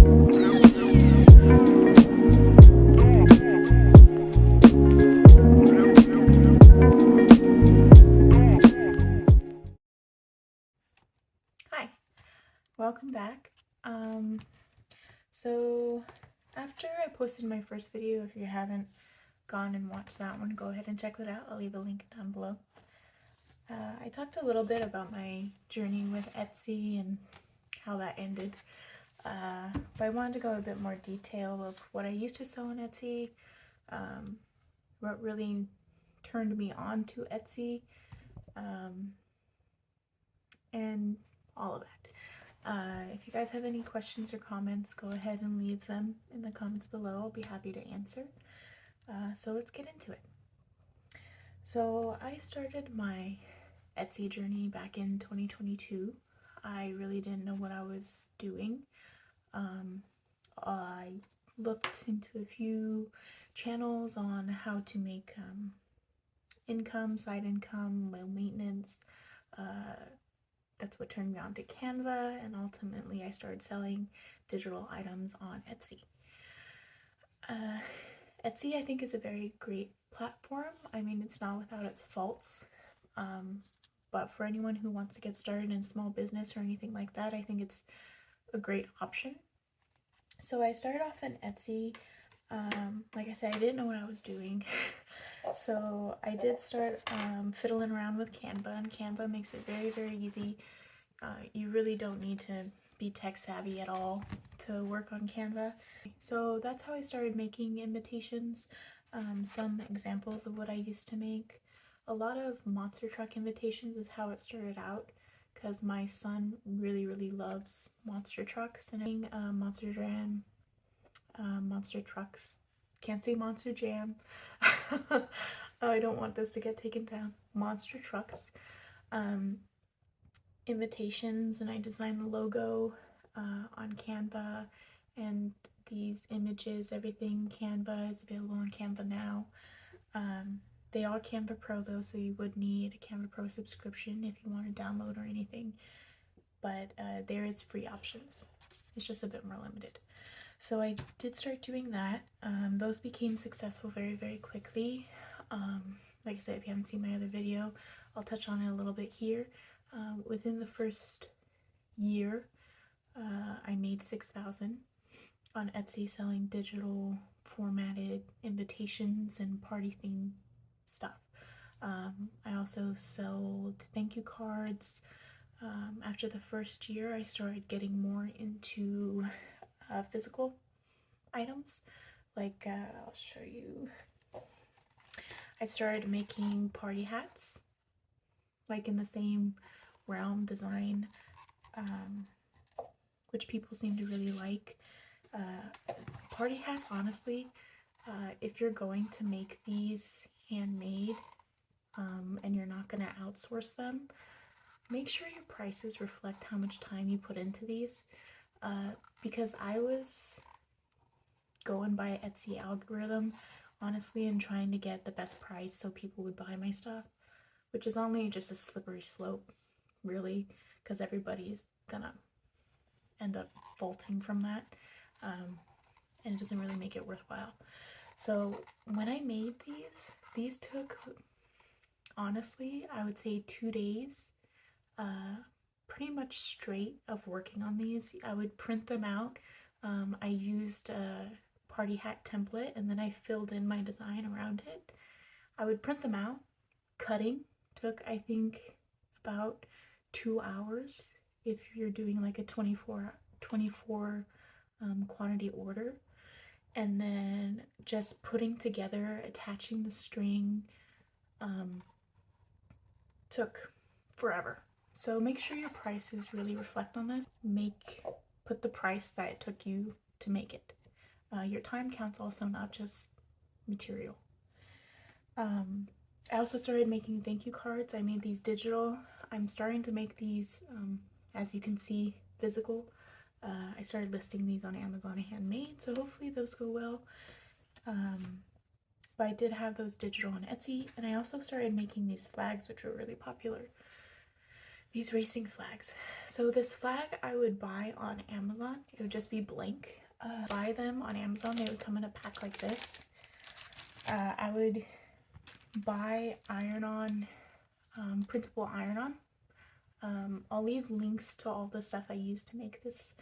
Hi, welcome back. So after I posted my first video, if you haven't gone and watched that one, go ahead and check that out. I'll leave a link down below. I talked a little bit about my journey with Etsy and how that ended, but I wanted to go a bit more detail of what I used to sell on Etsy, what really turned me on to Etsy, and all of that. If you guys have any questions or comments, go ahead and leave them in the comments below. I'll be happy to answer. So let's get into it. So I started my Etsy journey back in 2022. I really didn't know what I was doing. I looked into a few channels on how to make income, side income, low maintenance. That's what turned me on to Canva, and ultimately I started selling digital items on Etsy. Etsy, I think, is a very great platform. I mean, it's not without its faults, but for anyone who wants to get started in small business or anything like that, I think it's a great option. So I started off on Etsy. Like I said, I didn't know what I was doing. So I did start fiddling around with Canva, and Canva makes it very, very easy. You really don't need to be tech savvy at all to work on Canva. So that's how I started making invitations. Some examples of what I used to make. A lot of monster truck invitations is how it started out, because my son really, really loves monster trucks, and Monster Jam, monster trucks. Can't say Monster Jam. I don't want this to get taken down. Monster trucks. Invitations, and I designed the logo on Canva, and these images, everything Canva is available on Canva now. They are Canva Pro though, so you would need a Canva Pro subscription if you want to download or anything, but there is free options. It's just a bit more limited. So I did start doing that. Those became successful very, very quickly. Like I said, if you haven't seen my other video, I'll touch on it a little bit here. Within the first year, I made $6,000 on Etsy selling digital formatted invitations and party theme stuff. I also sold thank you cards. After the first year, I started getting more into physical items. Like, I'll show you. I started making party hats, like in the same realm design, which people seem to really like. Party hats, honestly, if you're going to make these handmade and you're not going to outsource them, make sure your prices reflect how much time you put into these, because I was going by Etsy algorithm, honestly, and trying to get the best price so people would buy my stuff, which is only just a slippery slope, really, because everybody's gonna end up faulting from that, and it doesn't really make it worthwhile. So when I made these took, honestly, I would say 2 days, pretty much straight of working on these. I would print them out. I used a party hat template, and then I filled in my design around it. I would print them out. Cutting took, I think, about 2 hours if you're doing like a 24 quantity order. And then just putting together, attaching the string, took forever. So make sure your prices really reflect on this. Put the price that it took you to make it. Your time counts also, not just material. I also started making thank you cards. I made these digital. I'm starting to make these, as you can see, physical. I started listing these on Amazon Handmade, so hopefully those go well. But I did have those digital on Etsy, and I also started making these flags, which were really popular. these racing flags. So this flag I would buy on Amazon. It would just be blank. Buy them on Amazon. They would come in a pack like this. I would buy iron-on, printable iron-on. I'll leave links to all the stuff I use to make this.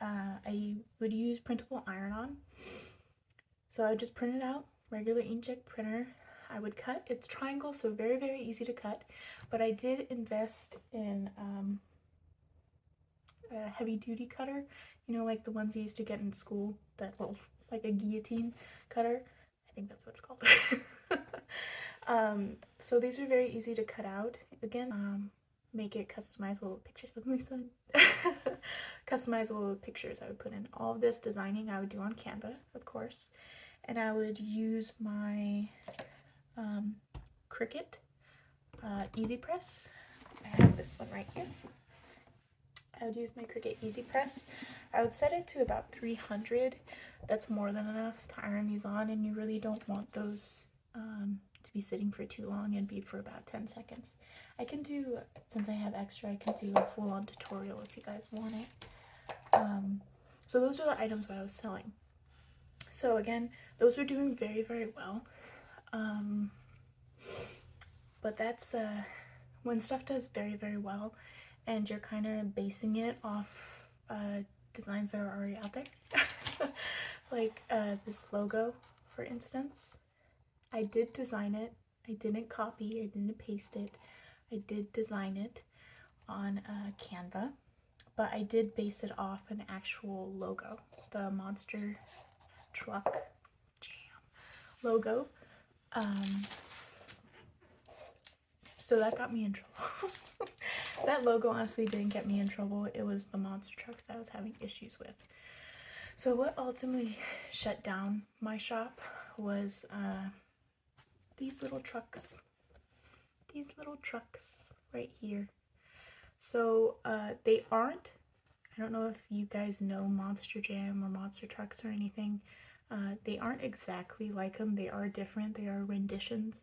I would use printable iron-on. So I would just print it out, regular inkjet printer. I would cut. It's triangle, so very, very easy to cut. But I did invest in a heavy-duty cutter, you know, like the ones you used to get in school, that little, like a guillotine cutter. I think that's what it's called. So these were very easy to cut out. Again, make it customizable pictures of my son. Customizable pictures I would put in. All of this designing I would do on Canva, of course. And I would use my Cricut Easy Press. I have this one right here. I would use my Cricut Easy Press. I would set it to about 300. That's more than enough to iron these on, and you really don't want those to be sitting for too long and be for about 10 seconds. I can do, since I have extra, I can do a full-on tutorial if you guys want it. So those are the items that I was selling. So again, those were doing very, very well. But that's when stuff does very, very well and you're kind of basing it off designs that are already out there. Like this logo, for instance. I did design it. I didn't copy, I didn't paste it. I did design it on Canva, but I did base it off an actual logo, the Monster Truck Jam logo. So that got me in trouble. That logo honestly didn't get me in trouble. It was the monster trucks that I was having issues with. So what ultimately shut down my shop was these little trucks. These little trucks right here. So they aren't, I don't know if you guys know Monster Jam or Monster Trucks or anything. They aren't exactly like them. They are different. They are renditions.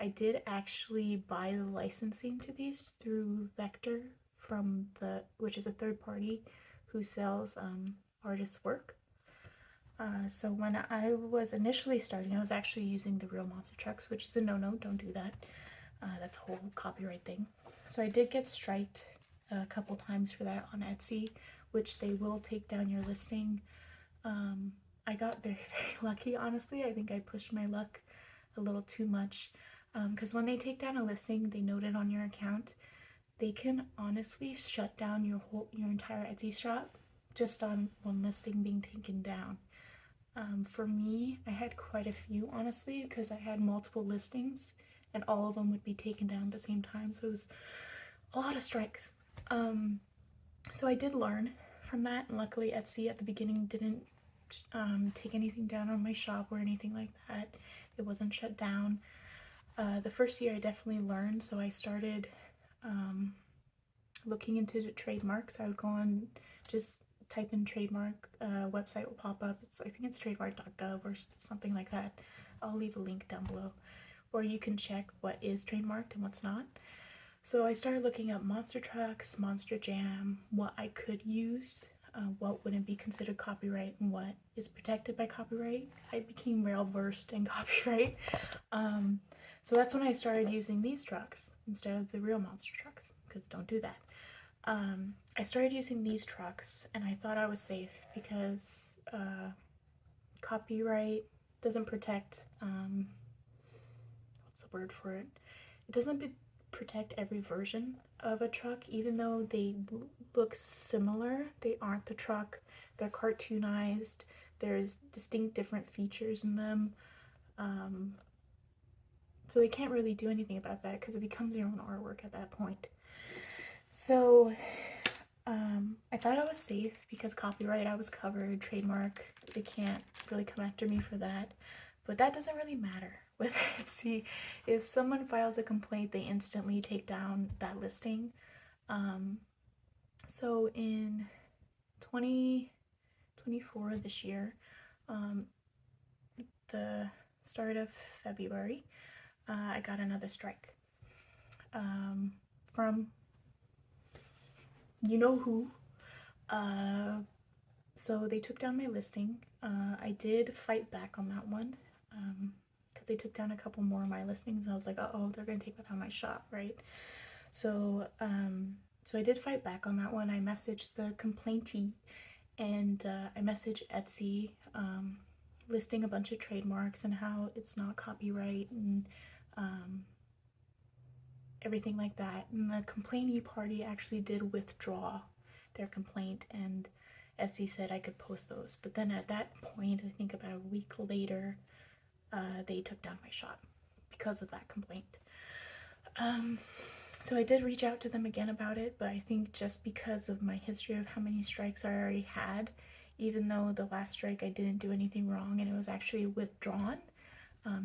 I did actually buy the licensing to these through Vector from which is a third party who sells artists' work. So when I was initially starting, I was actually using the real monster trucks, which is a no-no, don't do that. That's a whole copyright thing. So I did get striked a couple times for that on Etsy, which they will take down your listing. I got very, very lucky, honestly. I think I pushed my luck a little too much. Because when they take down a listing, they note it on your account. They can honestly shut down your entire Etsy shop just on one listing being taken down. For me, I had quite a few, honestly, because I had multiple listings and all of them would be taken down at the same time. So it was a lot of strikes. So I did learn from that, and luckily Etsy at the beginning didn't take anything down on my shop or anything like that. It wasn't shut down. The first year I definitely learned, so I started looking into the trademarks. I would go on, just type in trademark, website will pop up. I think it's trademark.gov or something like that. I'll leave a link down below. Or you can check what is trademarked and what's not. So I started looking up monster trucks, Monster Jam, what I could use, what wouldn't be considered copyright and what is protected by copyright. I became well versed in copyright. So that's when I started using these trucks instead of the real monster trucks, because don't do that. I started using these trucks and I thought I was safe because copyright doesn't protect, what's the word for it? It doesn't protect every version of a truck, even though they look similar. They aren't the truck. They're cartoonized. There's distinct different features in them. So they can't really do anything about that because it becomes your own artwork at that point. So I thought I was safe because copyright, I was covered, trademark, they can't really come after me for that. But that doesn't really matter with Etsy. If someone files a complaint, they instantly take down that listing. So in 2024, this year, the start of February, I got another strike from you know who. So they took down my listing. I did fight back on that one because they took down a couple more of my listings. And I was like, oh, they're gonna take down my shop, right? So so I did fight back on that one. I messaged the complaintee, and I messaged Etsy, listing a bunch of trademarks and how it's not copyright and everything like that. And the complainee party actually did withdraw their complaint, and Etsy said I could post those. But then at that point, I think about a week later, they took down my shop because of that complaint. So I did reach out to them again about it, but I think just because of my history of how many strikes I already had, even though the last strike I didn't do anything wrong and it was actually withdrawn,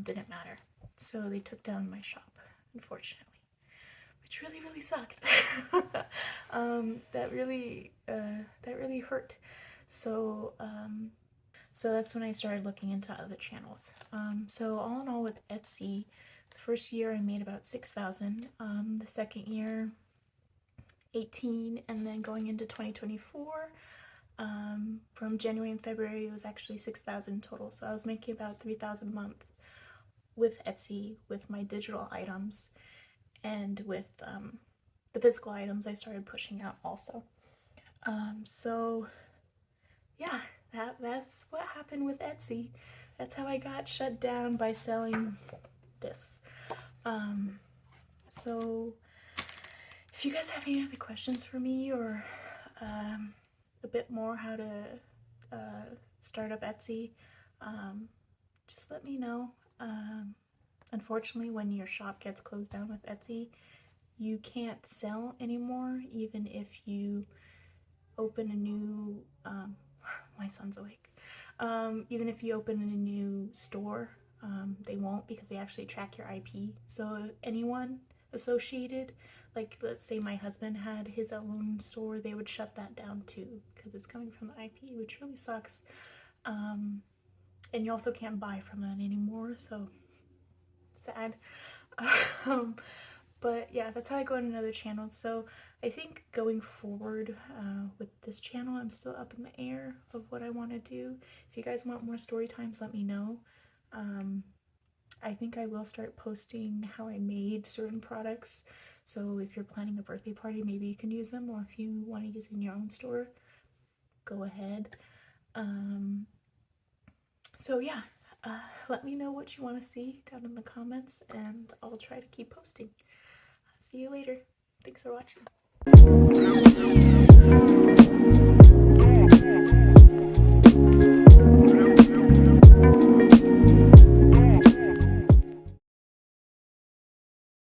didn't matter. So they took down my shop, unfortunately, which really sucked. That really hurt. So so that's when I started looking into other channels. So all in all, with Etsy, the first year I made about 6,000. The second year, 18, and then going into 2024, from January and February, it was actually 6,000 total. So I was making about 3,000 a month with Etsy, with my digital items, and with the physical items I started pushing out also. So yeah, that's what happened with Etsy. That's how I got shut down by selling this. So if you guys have any other questions for me, or a bit more how to start up Etsy, just let me know. Unfortunately, when your shop gets closed down with Etsy, you can't sell anymore, even if you open a new my son's awake. Even if you open a new store, they won't, because they actually track your IP. So anyone associated, like let's say my husband had his own store, they would shut that down too, because it's coming from the IP, which really sucks. And you also can't buy from that anymore, so sad. But yeah, that's how I go on another channel. So I think going forward with this channel, I'm still up in the air of what I want to do. If you guys want more story times, let me know. I think I will start posting how I made certain products. So if you're planning a birthday party, maybe you can use them, or if you want to use it in your own store, go ahead. So yeah, let me know what you want to see down in the comments, and I'll try to keep posting. See you later. Thanks for watching.